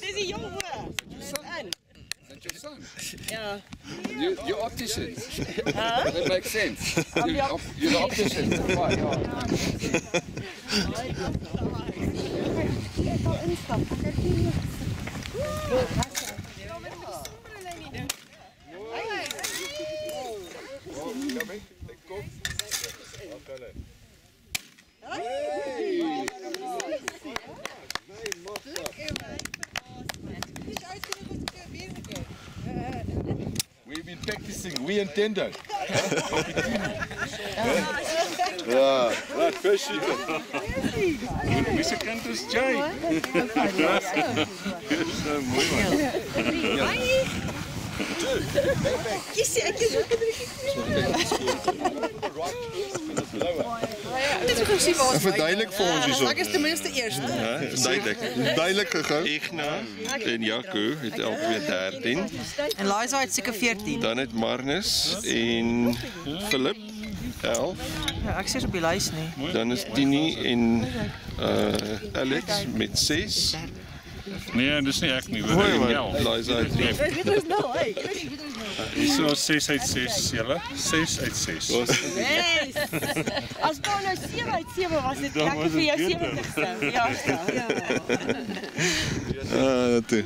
Dis die jong hoor. Is that your son? Ja. You're optician. That makes sense. You're the optician. Right, we've been practicing, we intended. Ja, wat visje. Wie se kind is Jay? Dis so mooi man. Verduidelik vir ons hierso. Ek is ten minste eerste. Duidelik gegaan. Igna en Jaco het albei 13. En Liza het seker 14. Dan het Marnus en Philip 11. Ja, ek sê op die lys nie. Dan is Tini en Alex met 6. Nee, dis nie ek nie. Mooi man, Liza het 3. Weet ons nou, hey. Hierso 6 uit 6 julle. 6 uit 6. Yes. As daar nou 7 uit 7 was dit lekker vir jou 70ste. Ja, ja. Toe.